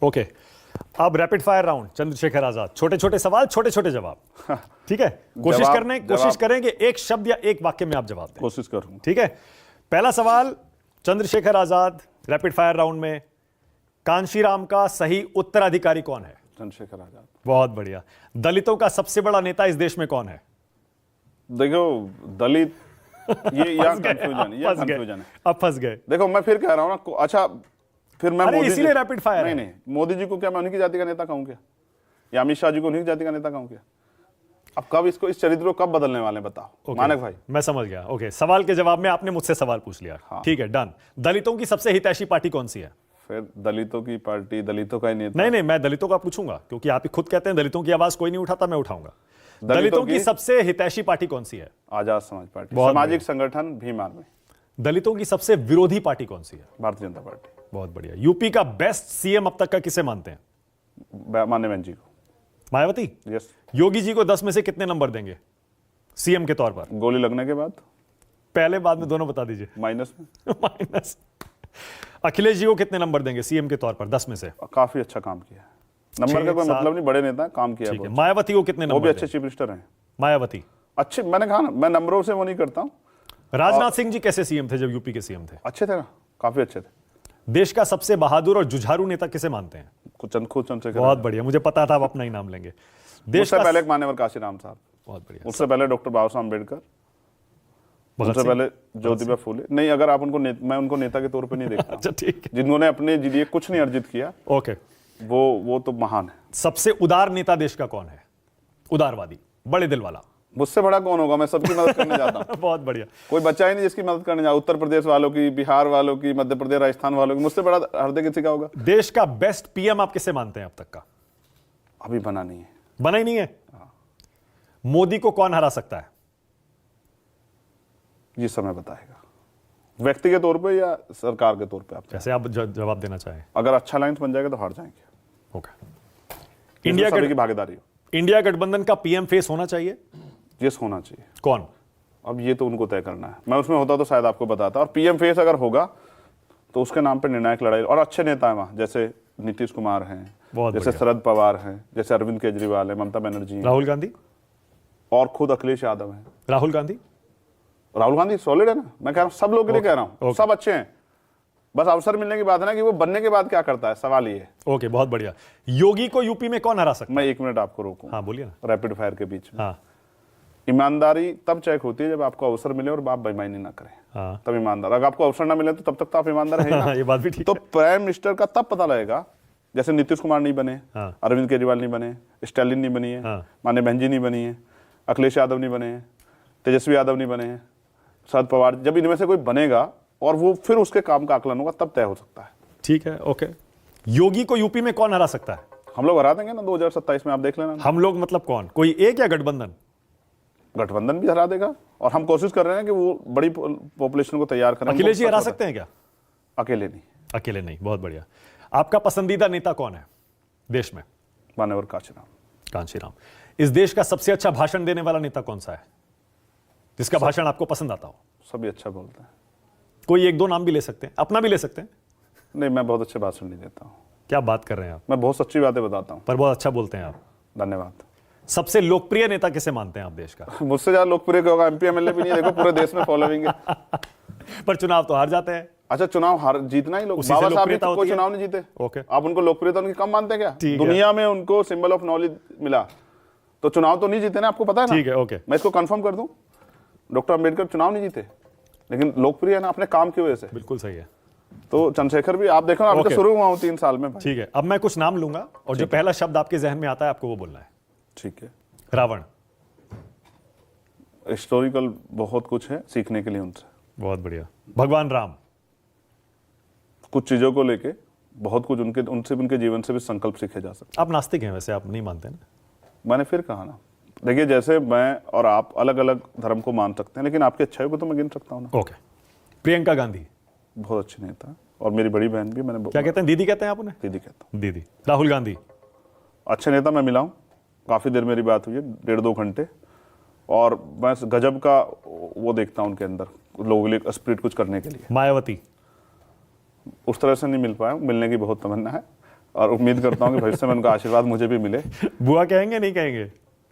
Okay, अब rapid fire round, Chandrashekhar Azad, छोटे छोटे सवाल, छोटे छोटे जवाब। ठीक है, कोशिश करें कि एक शब्द या एक वाक्य में आप जवाब दें। कोशिश करूंगा। ठीक है, पहला सवाल Chandrashekhar Azad, rapid fire round में, कांशीराम का सही उत्तराधिकारी कौन है? चंद्रशेखर आजाद। बहुत बढ़िया। दलितों का सबसे बड़ा नेता इस देश में कौन है? देखो दलित, ये यहाँ कंफ्यूजन है। अब फंस गए। देखो मैं फिर कह रहा हूँ ना, अच्छा फिर मैं अरे मोदी इसीलिए रैपिड फायर नहीं नहीं, मोदी जी को क्या मैं उन्हीं की जाति का नेता कहूँ क्या? या अमित शाह जी को उन्हीं की जाति का नेता कहूँ क्या? अब कब इसको, इस चरित्र को कब बदलने वाले बताओ। मानक भाई, मैं समझ गया। ओके, सवाल के जवाब में आपने मुझसे सवाल पूछ लिया। हाँ। ठीक है, डन। दलितों की सबसे हितैषी पार्टी कौन सी है? फिर दलितों की पार्टी, दलितों का ही नेता। नहीं, मैं दलितों का पूछूंगा क्योंकि आप ही खुद कहते हैं दलितों की आवाज कोई नहीं उठाता, मैं उठाऊंगा। दलितों की सबसे हितैषी पार्टी कौन सी है? आजाद समाज पार्टी, सामाजिक संगठन भीम आर्मी। दलितों की सबसे विरोधी पार्टी कौन सी है? भारतीय जनता पार्टी। बहुत बढ़िया। यूपी का बेस्ट सीएम अब तक का किसे मानते हैं? माननीय बहन जी को। मायावती। यस। योगी जी को 10 में से कितने नंबर देंगे सीएम के तौर पर? गोली लगने के बाद, पहले बाद में दोनों बता दीजिए। माइनस में। माइनस। अखिलेश जी को कितने नंबर देंगे सीएम के तौर पर 10 में से? काफी अच्छा काम किया। नंबर का कोई मतलब नहीं, बड़े नेता काम किया है। मायावती को कितने नंबर? वो भी अच्छे चीफ मिनिस्टर हैं। मायावती अच्छे, मैंने कहा ना, मैं नंबरों से वो नहीं करता हूं। राजनाथ सिंह जी कैसे सीएम थे जब यूपी के सीएम थे? अच्छे थे ना, काफी अच्छे थे। देश का सबसे बहादुर और जुझारू नेता किसे मानते हैं? खुद चंद्रशेखर। बहुत बढ़िया, मुझे पता था आप अपना ही नाम लेंगे। देश से पहले मान्यवर काशीराम साहब। बहुत बढ़िया। उससे पहले डॉक्टर बाबा साहब अम्बेडकर। उससे पहले ज्योतिबा फूले। नहीं, अगर आप उनको मैं उनको नेता के तौर पे नहीं देखता। अच्छा ठीक है। जिन्होंने अपने लिए कुछ नहीं अर्जित किया, ओके, वो तो महान है। सबसे उदार नेता देश का कौन है? उदारवादी, बड़े दिल वाला। मुझसे बड़ा कौन होगा? मैं सबकी मदद करने जाता हूँ। बहुत बढ़िया। कोई बच्चा ही नहीं जिसकी मदद करने जाए। उत्तर प्रदेश वालों की, बिहार वालों की, मध्य प्रदेश, राजस्थान वालों की। मुझसे बड़ा हृदय किसी का होगा? देश का बेस्ट पीएम आप किसे मानते हैं अब तक का? अभी बना नहीं है। बना ही नहीं है। मोदी को कौन हरा सकता है? ये समय बताएगा, व्यक्ति के तौर पे या सरकार के तौर पे। आप जैसे आप जवाब देना चाहें। अगर अच्छा लाइन बन जाएगा तो हार जाएंगे। ओके। इंडिया की भागीदारी हो। इंडिया गठबंधन का पीएम फेस होना चाहिए? यस, होना चाहिए। कौन? अब ये तो उनको तय करना है। मैं उसमें होता तो शायद आपको बताता। और पीएम फेस अगर होगा तो उसके नाम पे निर्णायक लड़ाई, और अच्छे नेता है वहां, जैसे नीतीश कुमार हैं, जैसे शरद पवार हैं, जैसे अरविंद केजरीवाल है, ममता बनर्जी, राहुल गांधी, और खुद अखिलेश यादव हैं। राहुल गांधी सॉलिड है ना। मैं कह रहा हूँ सब लोग के लिए कह रहा हूँ, सब अच्छे हैं। बस अवसर मिलने की बात है ना कि वो बनने के बाद क्या करता है, सवाल ये है। ओके, बहुत बढ़िया। योगी को यूपी में कौन हरा सकता है? मैं 1 मिनट आपको रोकूं। हाँ बोलिए ना। रैपिड फायर के बीच में। हाँ। ईमानदारी तब चेक होती है जब आपको अवसर मिले और आप बेईमानी ना करें। हाँ। तब ईमानदार। अगर आपको अवसर ना मिले तो तब तक तो आप ईमानदार हैं ना। ये बात भी ठीक तो है। प्राइम मिनिस्टर का तब पता लगेगा, जैसे नीतीश कुमार नहीं बने, अरविंद केजरीवाल नहीं बने, स्टालिन नहीं बनी है, माननीय बहन जी नहीं बनी है, अखिलेश यादव नहीं बने हैं, तेजस्वी यादव नहीं बने हैं, शरद पवार। जब इनमें से कोई बनेगा और वो फिर उसके काम का आकलन होगा, तब तय हो सकता है। ठीक है, ओके। योगी को यूपी में कौन हरा सकता है? हम लोग हरा देंगे ना 2027 में, आप देख लेना। हम लोग मतलब कौन? कोई एक या गठबंधन? गठबंधन भी हरा देगा, और हम कोशिश कर रहे हैं कि वो बड़ी पॉपुलेशन को तैयार करें। अखिलेश जी हरा सकते हैं क्या? अकेले नहीं। अकेले नहीं। बहुत बढ़िया। आपका पसंदीदा नेता कौन है देश में? मान्यवर कांशीराम। इस देश का सबसे अच्छा भाषण देने वाला नेता कौन सा है, जिसका भाषण आपको पसंद आता हो? सभी अच्छा बोलते हैं। कोई एक दो नाम भी ले सकते हैं, अपना भी ले सकते हैं। नहीं, मैं बहुत अच्छे भाषण नहीं देता हूँ। क्या बात कर रहे हैं आप? मैं बहुत सच्ची बातें बताता हूँ। पर बहुत अच्छा बोलते हैं आप। धन्यवाद। सबसे लोकप्रिय नेता किसे मानते हैं आप देश का? मुझसे ज्यादा लोकप्रिय होगा एमपी एमएलए भी नहीं। देखो पूरे देश में फॉलोइंग है। पर चुनाव तो हार जाते हैं। अच्छा, चुनाव हार जीतना ही लोग। बाबा साहब भी कोई चुनाव नहीं जीते। ओके। आप उनको लोकप्रियता उनकी कम मानते हैं क्या? दुनिया में उनको सिंबल ऑफ नॉलेज मिला, तो चुनाव तो नहीं जीते ना, आपको पता है ना। ठीक है, ओके। मैं इसको कंफर्म कर दूं, डॉक्टर अम्बेडकर चुनाव नहीं जीते, लेकिन लोकप्रिय है ना अपने काम की वजह से। बिल्कुल सही है। तो चंद्रशेखर भी आप देखो ना, अभी तो शुरू हुआ हूं 3 साल में। ठीक है, अब मैं कुछ नाम लूंगा और जो पहला शब्द आपके जहन में आता है आपको वो बोलना है। ठीक है। रावण। हिस्टोरिकल बहुत कुछ है सीखने के लिए उनसे। बहुत बढ़िया। भगवान राम। कुछ चीजों को लेके बहुत कुछ उनसे उनके जीवन से भी संकल्प सीखे जा सकते। आप नास्तिक हैं वैसे, आप नहीं मानते ना? मैंने फिर कहा ना, देखिए जैसे मैं और आप अलग अलग धर्म को मान सकते हैं, लेकिन आपकी अच्छाई को तो मैं गिन सकता हूँ ना। ओके। प्रियंका गांधी। बहुत अच्छी नेता, और मेरी बड़ी बहन भी। मैंने क्या कहते हैं, दीदी कहते हैं आप उन्हें? दीदी कहता हूँ। दीदी। राहुल गांधी। अच्छे नेता, मैं मिला हूँ, काफी देर मेरी बात हुई है, 1.5-2 घंटे, और मैं गजब का वो देखता हूँ उनके अंदर, लोगों के लिए स्पिरिट कुछ करने के लिए। मायावती। उस तरह से नहीं मिल पाया, मिलने की बहुत तमन्ना है। और उम्मीद करता हूँ कि भविष्य में उनका आशीर्वाद मुझे भी मिले। बुआ कहेंगे नहीं कहेंगे?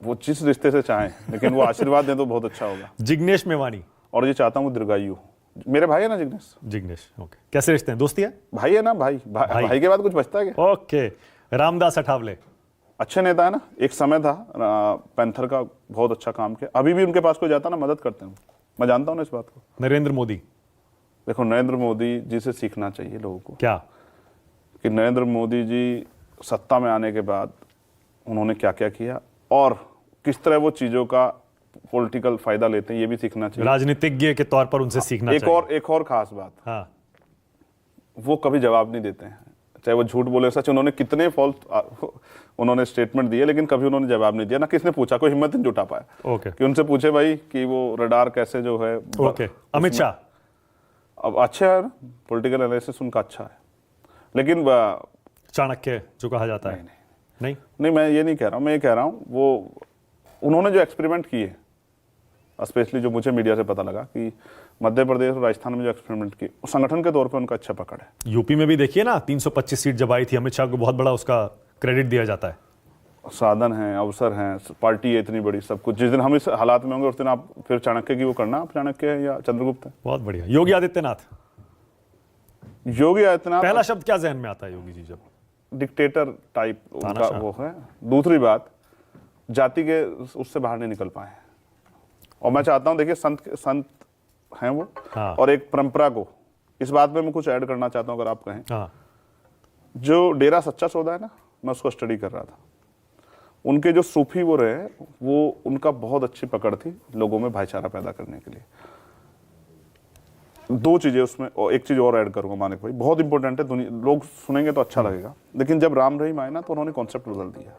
वो जिस रिश्ते से चाहें, लेकिन वो आशीर्वाद दें तो बहुत अच्छा होगा। जिग्नेश मेवानी। और ये चाहता हूँ वो दीर्घायु हो। मेरे भाई है ना जिग्नेश। जिग्नेश, ओके। कैसे रिश्ते हैं, दोस्ती है? भाई है ना, भाई के बाद कुछ बचता है क्या? ओके। रामदास अठावले। अच्छे नेता है ना, एक समय था पैंथर का बहुत अच्छा काम किया, अभी भी उनके पास कोई जाता ना मदद करते हैं, मैं जानता हूँ ना इस बात को। नरेंद्र मोदी। देखो नरेंद्र मोदी जी से सीखना चाहिए लोगों को, क्या कि नरेंद्र मोदी जी सत्ता में आने के बाद उन्होंने क्या क्या किया और किस तरह वो चीजों का पॉलिटिकल फायदा लेते हैं, ये भी सीखना चाहिए। राजनीतिज्ञ के तौर पर उनसे सीखना चाहिए। एक और खास बात, हाँ, वो कभी जवाब नहीं देते हैं, चाहे वो झूठ बोले सच। उन्होंने कितने फॉल्स उन्होंने स्टेटमेंट दिए, लेकिन कभी उन्होंने जवाब नहीं दिया, ना किसने पूछा, कोई हिम्मत नहीं जुटा पाया ओके। कि उनसे पूछे भाई कि वो रडार कैसे जो है। ओके। अमित शाह। अब अच्छा है ना, पॉलिटिकल एनालिसिस उनका अच्छा है, लेकिन चाणक्य जो कहा जाता है। नहीं, नहीं मैं ये नहीं कह रहा हूँ, मैं ये कह रहा हूँ वो उन्होंने जो एक्सपेरिमेंट किए, स्पेशली जो मुझे मीडिया से पता लगा कि मध्य प्रदेश और राजस्थान में जो एक्सपेरिमेंट किए, उस संगठन के तौर पे उनका अच्छा पकड़ है। यूपी में भी देखिए ना, 325 सीट जब आई थी, अमित शाह को बहुत बड़ा उसका क्रेडिट दिया जाता है। साधन है, अवसर हैं, पार्टी है इतनी बड़ी, सब कुछ। जिस दिन हम इस हालात में होंगे उस दिन आप फिर चाणक्य की वो करना, आप चाणक्य है या चंद्रगुप्त है। बहुत बढ़िया। योगी आदित्यनाथ। योगी आदित्यनाथ, पहला शब्द क्या जहन में आता है योगी जी जब? डिक्टेटर टाइप उनका वो है। दूसरी बात, जाति के उससे बाहर नहीं निकल पाए, और मैं चाहता हूं, देखिए संत हैं वो। हाँ। और एक परंपरा को, इस बात में मैं कुछ ऐड करना चाहता हूं अगर आप कहें। हाँ। जो डेरा सच्चा सौदा है ना, मैं उसको स्टडी कर रहा था, उनके जो सूफी वो रहे, वो उनका बहुत अच्छी पकड़ थी लोगों में भाईचारा पैदा करने के लिए। दो चीजें उसमें, और एक चीज और ऐड करूंगा मानिक भाई, बहुत इंपॉर्टेंट है, लोग सुनेंगे तो अच्छा लगेगा, लेकिन जब राम रहीम आए ना तो उन्होंने कॉन्सेप्ट बदल दिया।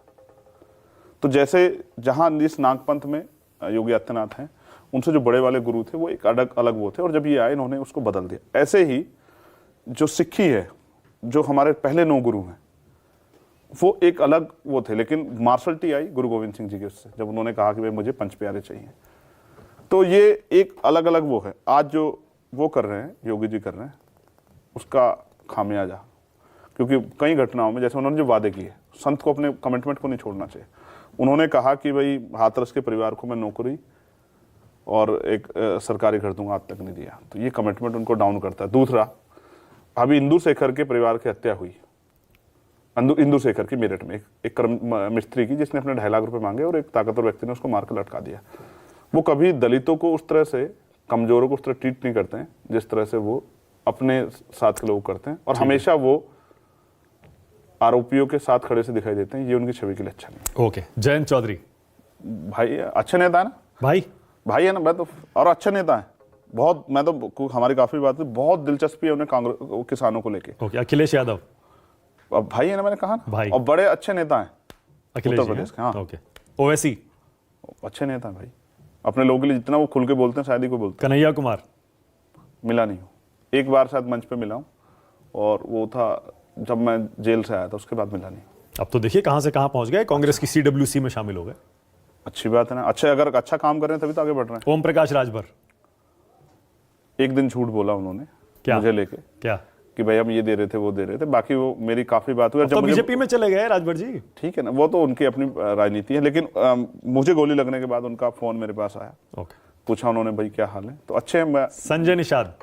तो जैसे जहां इस नागपंथ में योगी आदित्यनाथ हैं, उनसे जो बड़े वाले गुरु थे वो एक अलग वो थे, और जब ये आए इन्होंने उसको बदल दिया। ऐसे ही जो सिक्खी है, जो हमारे पहले 9 गुरु हैं, वो एक अलग वो थे, लेकिन मार्शल टी आई गुरु गोविंद सिंह जी के उससे, जब उन्होंने कहा कि भाई मुझे पंच प्यारे चाहिए। तो ये एक अलग अलग वो है। आज जो वो कर रहे हैं, योगी जी कर रहे हैं, उसका खामियाजा, क्योंकि कई घटनाओं में जैसे उन्होंने जो वादे किए, संत को अपने कमिटमेंट को नहीं छोड़ना चाहिए। उन्होंने कहा कि भाई हाथरस के परिवार को मैं नौकरी और एक सरकारी घर दूंगा, आज तक नहीं दिया, तो ये कमिटमेंट उनको डाउन करता है। दूसरा, अभी इंदु शेखर के परिवार की हत्या हुई, इंदु शेखर की मेरठ में एक मिस्त्री की, जिसने अपने 2.5 लाख रुपए मांगे और एक ताकतवर व्यक्ति ने उसको मारकर लटका दिया। वो कभी दलितों को उस तरह से, कमजोरों को उस तरह ट्रीट नहीं करते हैं जिस तरह से वो अपने साथ के लोग करते हैं, और हमेशा वो आरोपियों के साथ खड़े से दिखाई देते हैं। ये उनकी छवि के लिए अच्छा नहीं। ओके। जयंत चौधरी। भाई अच्छे नेता है ना, भाई है ना, मैं तो, और अच्छे नेता है बहुत। मैं तो, हमारी काफी बात है, बहुत दिलचस्पी है उन्हें कांग्रेस किसानों को लेके। ओके। अखिलेश यादव। अब भाई है ना, मैंने कहा ना भाई, और बड़े अच्छे नेता हैं अखिलेश उत्तर प्रदेश के। हाँ, ओके। ओवैसी। अच्छे नेता भाई, अपने लोगों के लिए जितना वो खुल के बोलते हैं शायद ही कोई बोलते हैं। कन्हैया कुमार। मिला नहीं हूँ, एक बार शायद मंच पे मिला हूँ, और वो था जब मैं जेल से आया था, उसके बाद मिला नहीं। अब तो देखिए कहां से कहां पहुंच गए, कांग्रेस की CWC में शामिल हो गए। अच्छी बात है ना, अच्छे, अगर अच्छा काम कर रहे हैं तभी तो आगे बढ़ रहे हैं। ओम प्रकाश राजभर। एक दिन झूठ बोला उन्होंने क्या? मुझे लेके, क्या? कि भाई हम ये दे रहे थे, वो दे रहे थे, बाकी वो मेरी काफी बात हुई। तो बीजेपी में चले गए राजभर जी। ठीक है ना, वो तो उनकी अपनी राजनीति है, लेकिन मुझे गोली लगने के बाद उनका फोन मेरे पास आया। ओके। पूछा उन्होंने, भाई क्या हाल है, तो अच्छे हैं। संजय निषाद।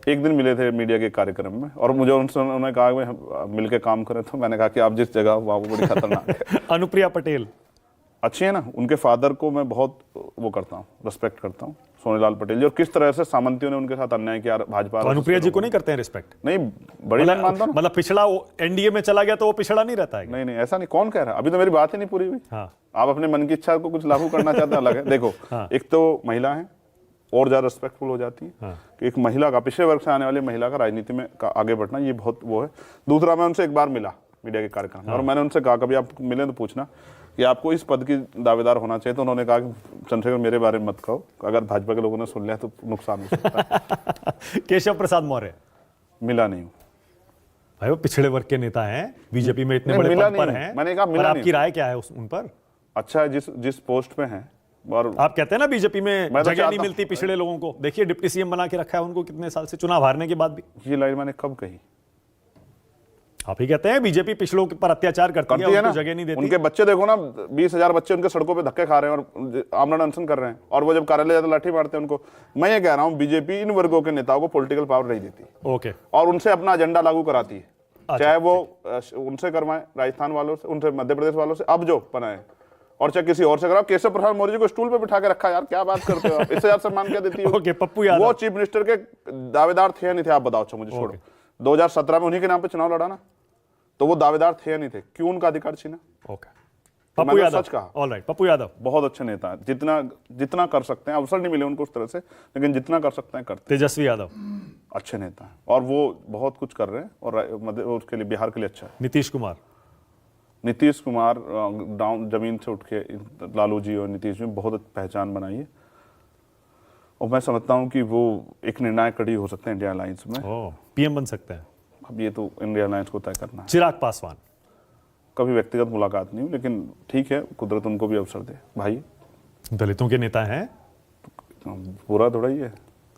एक दिन मिले थे मीडिया के कार्यक्रम में, और मुझे उन्होंने कहा कि हम मिलकर काम करें, तो मैंने कहा कि आप जिस जगह वहाँ वो बड़ी खतरनाक है। अनुप्रिया पटेल। अच्छी है ना, उनके फादर को मैं बहुत वो करता हूँ, रिस्पेक्ट करता हूँ, सोनेलाल पटेल जी, और किस तरह से सामंतियों ने उनके साथ अन्याय किया। भाजपा तो अनुप्रिया जी को नहीं करते हैं रिस्पेक्ट? नहीं, बड़ी लाइन मानता हूँ। मतलब पिछड़ा एनडीए में चला गया तो वो पिछड़ा नहीं रहता है? नहीं नहीं, ऐसा नहीं, कौन कह रहा है, अभी तो मेरी बात ही नहीं पूरी हुई। हाँ। आप अपने मन की इच्छा को कुछ लागू करना चाहते हैं, अलग है। देखो, हाँ। एक तो महिला है, और ज्यादा रिस्पेक्टफुल हो जाती है। हाँ। कि एक महिला का, पिछड़े वर्ग से आने वाली महिला का राजनीति में आगे बढ़ना, ये बहुत वो है। दूसरा, मैं उनसे एक बार मिला मीडिया के कार्यक्रम में, और मैंने उनसे कहा कभी आप मिले तो पूछना कि आपको इस पद की दावेदार होना चाहिए। तो उन्होंने कहा कि चंद्रशेखर मेरे बारे में मत कहो, अगर भाजपा के लोगों ने सुन लिया तो नुकसान हो सकता है। केशव प्रसाद मौर्य। मिला नहीं हूँ भाई, वो पिछड़े वर्ग के नेता हैं, बीजेपी में इतने बड़े पद पर हैं। मैंने कहा मिला नहीं। आपकी राय क्या है उन पर? अच्छा है, जिस पोस्ट पे हैं, और आप कहते हैं ना बीजेपी में तो जगह नहीं मिलती पिछड़े लोगों को। देखिए डिप्टी सीएम बना के रखा है उनको कितने साल से, चुनाव हारने के बाद भी। ये लाइन मैंने कब कही? आप ही कहते हैं बीजेपी पिछड़ों पर अत्याचार करती है, उनको जगह नहीं देती। उनके बच्चे देखो ना, 20,000 बच्चे उनके सड़कों पे धक्के खा रहे हैं और आमरण अनशन कर रहे हैं, और वो जब कार्यालय जाते लाठी मारते हैं उनको। मैं ये कह रहा हूँ बीजेपी इन वर्गों के नेताओं को पॉलिटिकल पावर नहीं देती, ओके, और उनसे अपना एजेंडा लागू कराती है। चाहे वो उनसे करवाएं, राजस्थान वालों से, उनसे मध्य प्रदेश वालों से, अब जो बनाए, और चाहे किसी और से कराओ। केशव प्रसाद मौर्य जी को स्टूल पे बिठा के रखा, यार क्या बात करते हो आप, इससे ज्यादा सम्मान क्या देती हो? ओके, पप्पू यादव, वो चीफ मिनिस्टर के दावेदार थे या नहीं थे, आप बताओ। मुझे छोड़ो, 2017 में उन्हीं के नाम पे चुनाव लड़ा ना, तो वो दावेदार थे या नहीं थे? क्यों उनका अधिकार छीना? ओके, पप्पू यादव, सच कहा। ऑलराइट, पप्पू यादव बहुत अच्छे नेता हैं, जितना कर सकते हैं, अवसर नहीं मिले उनको उस तरह से, लेकिन जितना कर सकते हैं करते। तेजस्वी यादव अच्छे नेता हैं और वो बहुत कुछ कर रहे हैं, और उसके लिए, बिहार के लिए अच्छा है। नीतीश कुमार डाउन जमीन से उठ के लालू जी और नीतीश जी बहुत पहचान बनाई है, और मैं समझता हूं कि वो एक निर्णायक कड़ी हो सकते हैं इंडिया अलायंस में। पीएम बन सकते हैं। अब ये तो इंडिया अलायंस को तय करना है। चिराग पासवान, कभी व्यक्तिगत मुलाकात नहीं हुई, लेकिन ठीक है, कुदरत उनको भी अवसर दे। भाई दलितों के नेता हैं, पूरा थोड़ा ही है।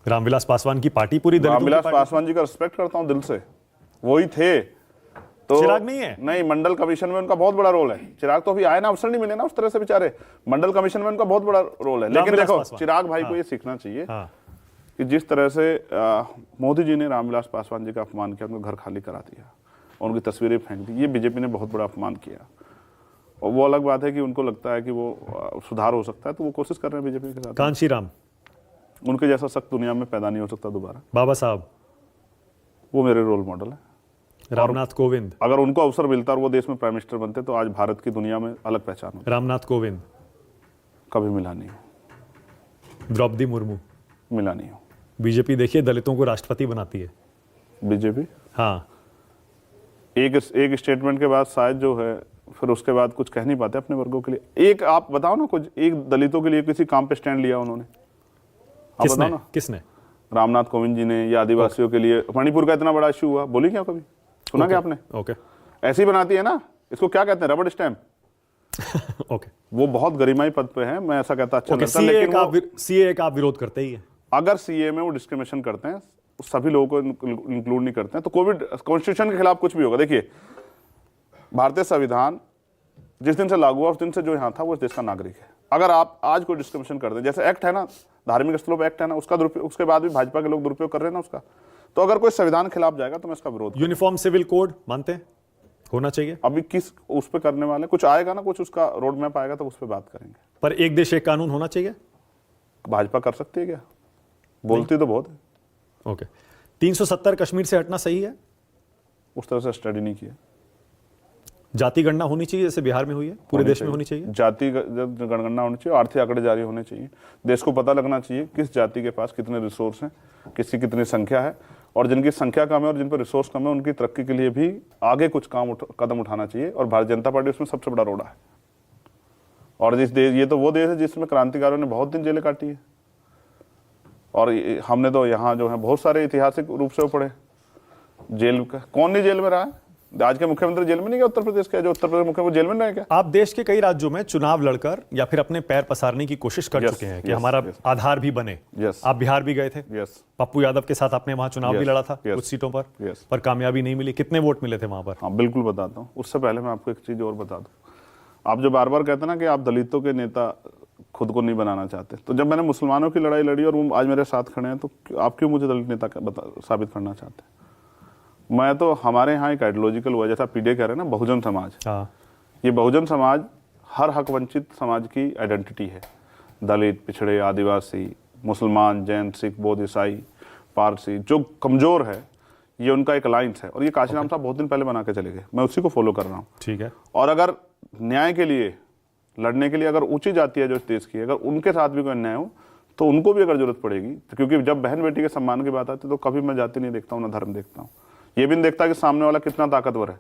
रामविलास पासवान की पार्टी पूरी दलितों की रामविलास पार्टी। पासवान जी का रिस्पेक्ट करता हूं दिल से, वही थे। तो चिराग नहीं है? नहीं, मंडल कमीशन में उनका बहुत बड़ा रोल है। चिराग तो अभी आए ना, अवसर नहीं मिले ना उस तरह से बेचारे। मंडल कमीशन में उनका बहुत बड़ा रोल है, लेकिन देखो चिराग भाई को ये सीखना चाहिए कि जिस तरह से मोदी जी ने रामविलास पासवान जी का अपमान किया, उनको घर खाली करा दिया, उनकी तस्वीरें फेंक दी, ये बीजेपी ने बहुत बड़ा अपमान किया। और वो अलग बात है कि उनको लगता है कि वो सुधार हो सकता है, तो वो कोशिश कर रहे हैं बीजेपी के साथ। कांशीराम, उनके जैसा सख्त दुनिया में पैदा नहीं हो सकता दोबारा। बाबा साहब, वो मेरे रोल मॉडल है। रामनाथ कोविंद, अगर उनको अवसर मिलता और वो देश में प्राइम मिनिस्टर बनते, तो आज भारत की दुनिया में अलग पहचान होती। रामनाथ कोविंद, कभी मिला नहीं, द्रौपदी मुर्मू, मिला नहीं हो। बीजेपी देखिए दलितों को राष्ट्रपति बनाती है। बीजेपी हाँ, एक स्टेटमेंट के बाद शायद जो है, फिर उसके बाद कुछ कह नहीं पाते अपने वर्गों के लिए। एक आप बताओ ना, कुछ एक दलितों के लिए किसी काम पे स्टैंड लिया उन्होंने? आप बताओ ना। किसने? रामनाथ कोविंद जी ने, या आदिवासियों के लिए मणिपुर का इतना बड़ा इशू हुआ, बोली क्या कभी? सुना क्या आपने? ओके, ऐसी ही बनाती है ना, इसको क्या कहते हैं, रबड़ स्टैम्प। ओके, वो बहुत गरिमाई पद पे है, मैं ऐसा कहता अच्छा लगता है, लेकिन सीए का आप विरोध करते ही है। अगर सीए में वो डिस्क्रिमिनेशन करते हैं, सभी लोगों को इंक्लूड नहीं करते हैं, तो कोविड कॉन्स्टिट्यूशन के खिलाफ कुछ भी होगा। देखिए, भारतीय संविधान जिस दिन से लागू हुआ, उस दिन से जो यहाँ था वो इस देश का नागरिक है। अगर आप आज कोई डिस्क्रिमिनेशन कर दें, जैसे एक्ट है ना, धार्मिक स्थलों पर एक्ट है ना, उसका दुरुपयोग, उसके बाद भी भाजपा के लोग दुरुपयोग कर रहे हैं ना उसका, तो अगर कोई संविधान खिलाफ जाएगा तो मैं इसका विरोध। यूनिफॉर्म सिविल कोड मानते हैं होना चाहिए? अभी किस उस पर करने वाले, कुछ आएगा ना, कुछ उसका रोड मैप आएगा तो उस पर बात करेंगे। पर एक देश एक कानून होना चाहिए? भाजपा कर सकती है क्या? बोलती तो बहुत है। ओके, 370 कश्मीर से हटना सही है? उस तरह से स्टडी नहीं किया। जाति गणना होनी चाहिए जैसे बिहार में हुई है, पूरे देश में होनी चाहिए। जाति जनगणना होनी चाहिए, आर्थिक आंकड़े जारी होने चाहिए, देश को पता लगना चाहिए किस जाति के पास कितने रिसोर्स हैं, किसकी कितनी संख्या है, और जिनकी संख्या कम है और जिन पर रिसोर्स कम है, उनकी तरक्की के लिए भी आगे कुछ कदम उठाना चाहिए। और भारतीय जनता पार्टी उसमें सबसे बड़ा रोड़ा है। और ये तो वो देश है जिसमें क्रांतिकारियों ने बहुत दिन जेलें काटी है, और हमने तो यहाँ जो है बहुत सारे ऐतिहासिक रूप से वो पढ़े। जेल का कौन नहीं जेल में रहा है? आज के मुख्यमंत्री जेल में नहीं गया, उत्तर प्रदेश के जो उत्तर प्रदेश मुख्यमंत्री जेल में रहे क्या? आप देश के कई राज्यों में चुनाव लड़कर या फिर अपने पैर पसारने की कोशिश कर चुके हैं कि हमारा आधार भी बने। आप बिहार भी गए थे, पप्पू यादव के साथ आपने वहां चुनाव भी लड़ा था कुछ सीटों पर कामयाबी नहीं मिली। कितने वोट मिले थे वहां पर? हाँ, बिल्कुल बताता हूँ। उससे पहले मैं आपको एक चीज और बता दूं। आप जो बार बार कहते हैं ना कि आप दलितों के नेता खुद को नहीं बनाना चाहते, तो जब मैंने मुसलमानों की लड़ाई लड़ी और वो आज मेरे साथ खड़े हैं, तो आप क्यों मुझे दलित नेता साबित करना चाहते हैं? मैं तो, हमारे यहाँ एक आइडियोलॉजिकल हुआ, जैसा पीडे कह रहे हैं ना, बहुजन समाज। ये बहुजन समाज हर हक वंचित समाज की आइडेंटिटी है। दलित, पिछड़े, आदिवासी, मुसलमान, जैन, सिख, बौद्ध, ईसाई, पारसी, जो कमजोर है, ये उनका एक अलायंस है। और ये काशीराम साहब बहुत दिन पहले बना के चले गए, मैं उसी को फॉलो कर रहा हूँ। ठीक है। और अगर न्याय के लिए लड़ने के लिए अगर ऊंची जाति है जो इस देश की, अगर उनके साथ भी कोई अन्याय हो तो उनको भी अगर जरूरत पड़ेगी, तो क्योंकि जब बहन बेटी के सम्मान की बात आती है तो कभी मैं जाति नहीं देखता हूँ, ना धर्म देखता हूँ। ये भी नहीं देखता कि सामने वाला कितना ताकतवर है,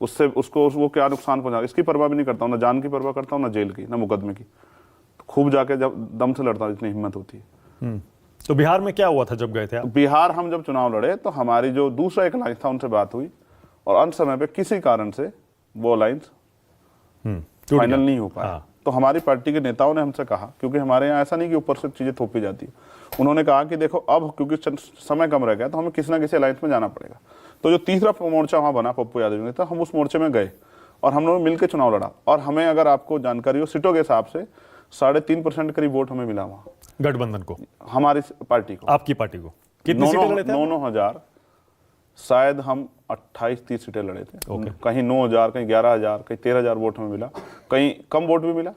उससे उसको वो क्या नुकसान पहुंचा, इसकी परवाह भी नहीं करता हूँ। ना जान की परवाह करता हूँ, ना जेल की, ना मुकदमे की। तो खूब जाके जब दम से लड़ता हूँ, जितनी हिम्मत होती है। तो बिहार में क्या हुआ था जब गए थे आप? बिहार हम जब चुनाव लड़े तो हमारी जो दूसरा एक अलायंस था उनसे बात हुई, और अंत समय पे किसी कारण से वो अलायंस फाइनल नहीं हो पाया। तो हमारी पार्टी के नेताओं ने हमसे कहा, क्योंकि हमारे यहाँ ऐसा नहीं कि ऊपर से चीजें थोपी जाती है, उन्होंने कहा कि देखो अब क्योंकि समय कम रह गया तो हमें किसी ना किसी अलायंस में जाना पड़ेगा। तो जो तीसरा मोर्चा वहाँ बना पप्पू यादव ने, तो हम उस मोर्चे में गए और हम लोग मिलकर चुनाव लड़ा और हमें, अगर आपको जानकारी हो, सीटों के हिसाब से 3.5% करीब वोट हमें मिला वहाँ, गठबंधन को, हमारी पार्टी को, आपकी पार्टी को। कितनी सीटें लड़े थे? 9,000, शायद हम 28-30 सीटें लड़े थे। कहीं 9,000, कहीं 11,000, कहीं 13,000 वोट हमें मिला, कहीं कम वोट भी मिला।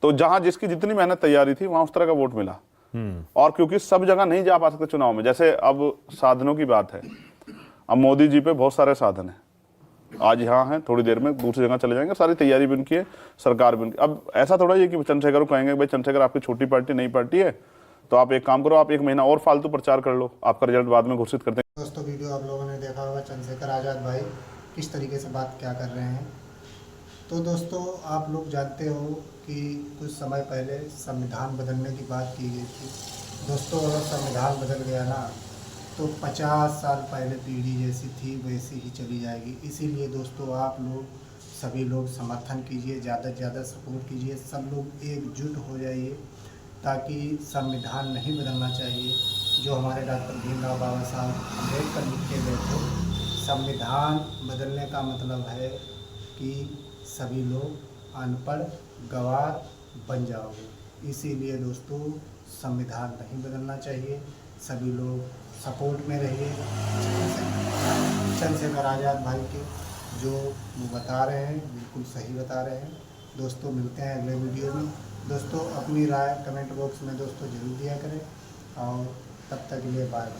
तो जहां जिसकी जितनी मेहनत तैयारी थी वहां उस तरह का वोट मिला। और क्योंकि सब जगह नहीं जा पा सकते चुनाव में, जैसे अब साधनों की बात है, अब मोदी जी पे बहुत सारे साधन हैं, आज यहाँ हैं, थोड़ी देर में दूसरी जगह चले जाएंगे, सारी तैयारी भी उनकी है, सरकार भी उनकी। अब ऐसा थोड़ा ही है कि चंद्रशेखर को कहेंगे भाई चंद्रशेखर आपकी छोटी पार्टी नई पार्टी है, तो आप एक काम करो, आप 1 महीना और फालतू प्रचार कर लो, आपका रिजल्ट बाद में घोषित कर देंगे। दोस्तों वीडियो आप लोगों ने देखा होगा चंद्रशेखर आज़ाद भाई किस तरीके से बात क्या कर रहे हैं। तो दोस्तों आप लोग जानते हो कि कुछ समय पहले संविधान बदलने की बात की गई थी। दोस्तों अगर संविधान बदल गया ना तो 50 साल पहले पीढ़ी जैसी थी वैसी ही चली जाएगी। इसीलिए दोस्तों आप लोग सभी लोग समर्थन कीजिए, ज़्यादा से ज़्यादा सपोर्ट कीजिए, सब लोग एकजुट हो जाइए, ताकि संविधान नहीं बदलना चाहिए जो हमारे डॉक्टर भीमराव बाबा साहब अम्बेडकर लिख के गए थे। संविधान बदलने का मतलब है कि सभी लोग अनपढ़ गंवार बन जाओगे। इसीलिए दोस्तों संविधान नहीं बदलना चाहिए, सभी लोग सपोर्ट में रहिए चंद्रशेखर आज़ाद भाई के, जो वो बता रहे हैं बिल्कुल सही बता रहे हैं। दोस्तों मिलते हैं अगले वीडियो में। दोस्तों अपनी राय कमेंट बॉक्स में दोस्तों जरूर दिया करें और तब तक के लिए बाय।